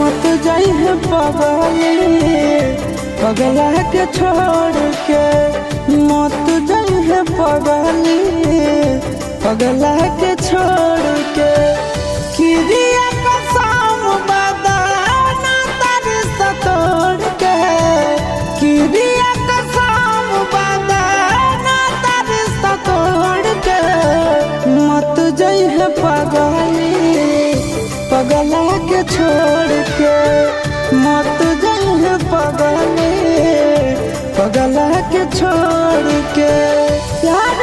मत जाई है पगली पगला के छोड़ के, मत जाई है पगली पगला के छोड़ के। किरिया कसम बदाना तारी सतोड़ के, किरिया कसम बदाना तारी सतोड़ के। मत जाई है पगली पगला के छोड़ के, मत जाई है पगली पगला के छोड़ के। यार